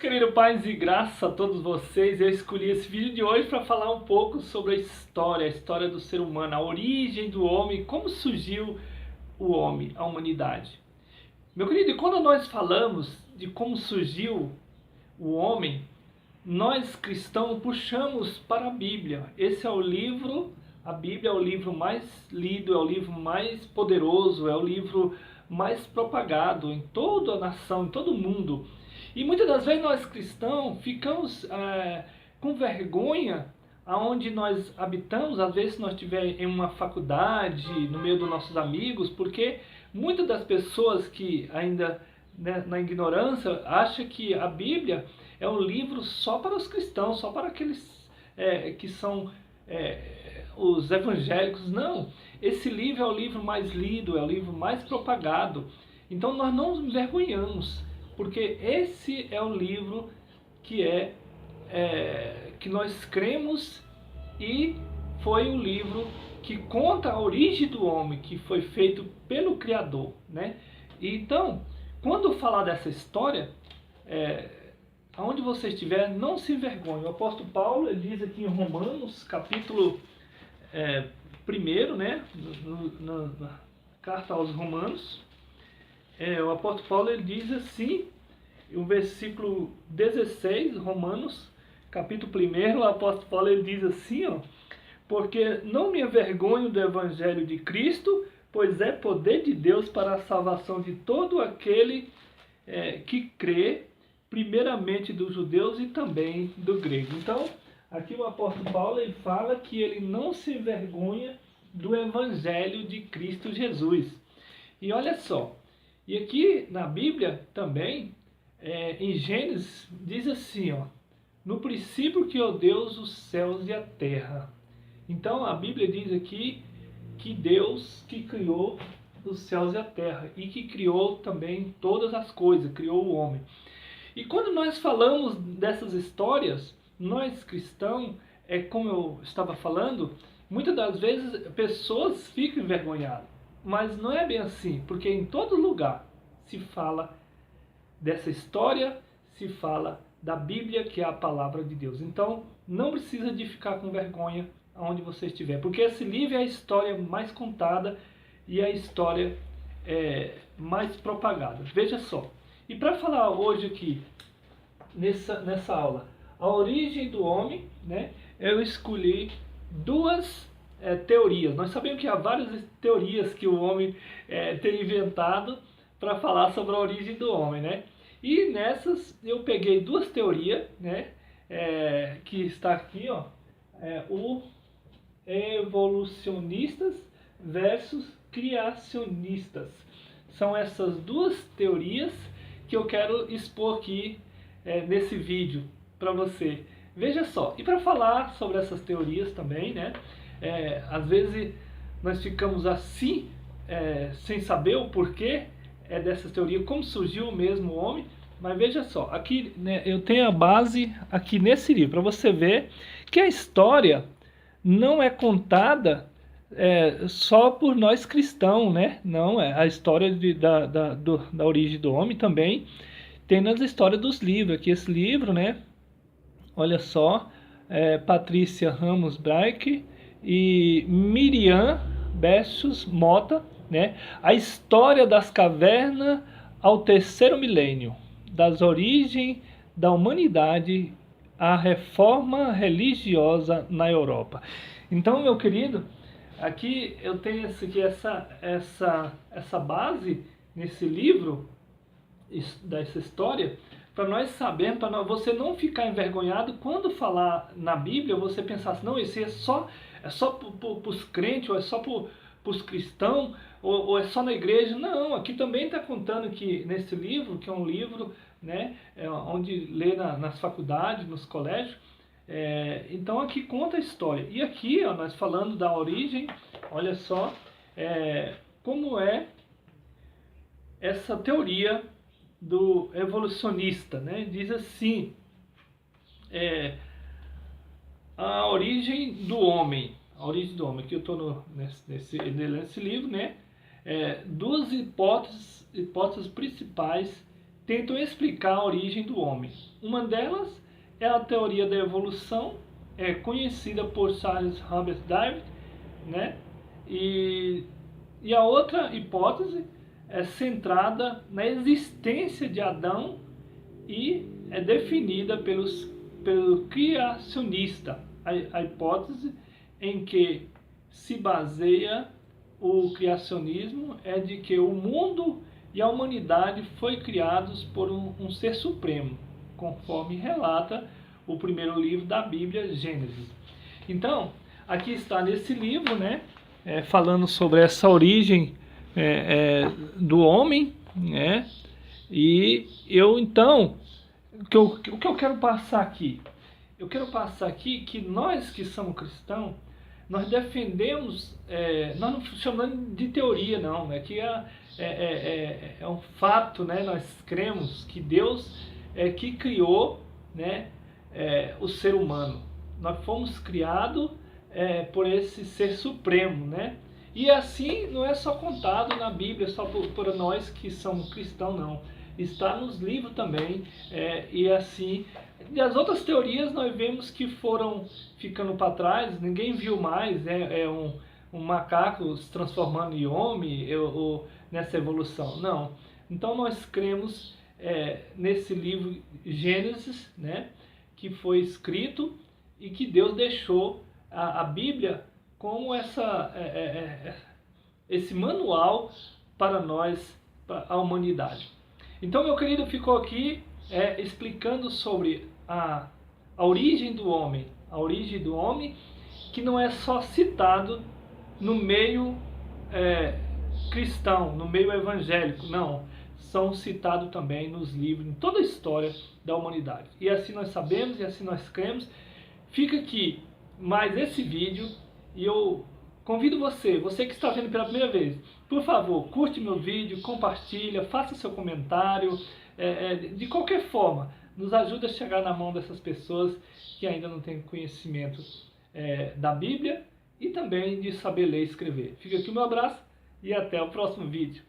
queridos, paz e graça a todos vocês. Eu escolhi esse vídeo de hoje para falar um pouco sobre a história do ser humano, a origem do homem, como surgiu o homem, a humanidade. Meu querido, e quando nós falamos de como surgiu o homem, nós cristãos puxamos para a Bíblia. Esse é o livro, a Bíblia é o livro mais lido, é o livro mais poderoso, é o livro mais propagado em toda a nação, em todo o mundo. E muitas das vezes nós cristãos ficamos com vergonha aonde nós habitamos, às vezes se nós estivermos em uma faculdade, no meio dos nossos amigos, porque muitas das pessoas que ainda, né, na ignorância, acham que a Bíblia é um livro só para os cristãos, só para aqueles que são os evangélicos. Não, esse livro é o livro mais lido, é o livro mais propagado. Então nós não nos envergonhamos, porque esse é o livro que que nós cremos, e foi o livro que conta a origem do homem, que foi feito pelo Criador, né? E então, quando falar dessa história, aonde você estiver, não se envergonhe. O apóstolo Paulo, ele diz aqui em Romanos, capítulo 1, né? Na carta aos Romanos, o apóstolo Paulo, ele diz assim, o versículo 16, Romanos, capítulo 1, o apóstolo Paulo, ele diz assim, ó: porque não me envergonho do evangelho de Cristo, pois é poder de Deus para a salvação de todo aquele que crê, primeiramente dos judeus e também do grego. Então, aqui o apóstolo Paulo, ele fala que ele não se envergonha do evangelho de Cristo Jesus. E olha só, e aqui na Bíblia também, em Gênesis, diz assim, ó: no princípio criou Deus os céus e a terra. Então a Bíblia diz aqui que Deus que criou os céus e a terra, e que criou também todas as coisas, criou o homem. E quando nós falamos dessas histórias, nós cristãos, como eu estava falando, muitas das vezes pessoas ficam envergonhadas. Mas não é bem assim, porque em todo lugar se fala dessa história, se fala da Bíblia, que é a palavra de Deus. Então, não precisa de ficar com vergonha aonde você estiver, porque esse livro é a história mais contada e a história mais propagada. Veja só. E para falar hoje aqui, nessa aula, a origem do homem, né, eu escolhi duas teorias. Nós sabemos que há várias teorias que o homem tem inventado para falar sobre a origem do homem, né? E nessas eu peguei duas teorias, né, que está aqui, ó, o evolucionistas versus criacionistas. São essas duas teorias que eu quero expor aqui nesse vídeo para você. Veja só, e para falar sobre essas teorias também, né, às vezes nós ficamos assim, sem saber o porquê dessas teorias, como surgiu mesmo o homem. Mas veja só, aqui, né, eu tenho a base aqui nesse livro, para você ver que a história não é contada só por nós cristãos, né? Não, a história da origem do homem também tem nas histórias dos livros. Aqui esse livro, né? Olha só, Patrícia Ramos Braque e Miriam Bessos Mota, né? A história das cavernas ao terceiro milênio, das origens da humanidade à reforma religiosa na Europa. Então, meu querido, aqui eu tenho essa base nesse livro, dessa história, para nós sabermos, para você não ficar envergonhado quando falar na Bíblia, você pensar assim, não, isso é só para os crentes, ou é só para os cristãos, ou é só na igreja. Não, aqui também está contando que nesse livro, que é um livro, né, onde lê nas faculdades, nos colégios, então aqui conta a história. E aqui, ó, nós falando da origem, olha só como é essa teoria do evolucionista, né? Diz assim, a origem do homem. A origem do homem, aqui eu estou nesse livro, né? Duas hipóteses principais tentam explicar a origem do homem. Uma delas é a teoria da evolução, conhecida por Charles Herbert Darwin, né? E a outra hipótese é centrada na existência de Adão e é definida pelo criacionista, a hipótese em que se baseia o criacionismo é de que o mundo e a humanidade foi criados por um ser supremo, conforme relata o primeiro livro da Bíblia, Gênesis. Então, aqui está nesse livro, né, falando sobre essa origem do homem, né, e eu então, o que eu quero passar aqui? Eu quero passar aqui que nós que somos cristãos, nós defendemos, nós não chamamos de teoria não, né, que é um fato, né, nós cremos que Deus que criou, né, o ser humano. Nós fomos criados por esse ser supremo, né? E assim não é só contado na Bíblia, só por nós que somos cristãos, não. Está nos livros também, e assim. E as outras teorias nós vemos que foram ficando para trás, ninguém viu mais, um macaco se transformando em homem ou nessa evolução. Não. Então nós cremos nesse livro Gênesis, né, que foi escrito e que Deus deixou a Bíblia como esse manual para nós, para a humanidade. Então, meu querido, ficou aqui explicando sobre a origem do homem. A origem do homem que não é só citado no meio cristão, no meio evangélico, não. São citados também nos livros, em toda a história da humanidade. E assim nós sabemos, e assim nós cremos. Fica aqui mais esse vídeo e eu convido você que está vendo pela primeira vez, por favor, curte meu vídeo, compartilha, faça seu comentário, de qualquer forma, nos ajuda a chegar na mão dessas pessoas que ainda não têm conhecimento da Bíblia e também de saber ler e escrever. Fica aqui o meu abraço e até o próximo vídeo.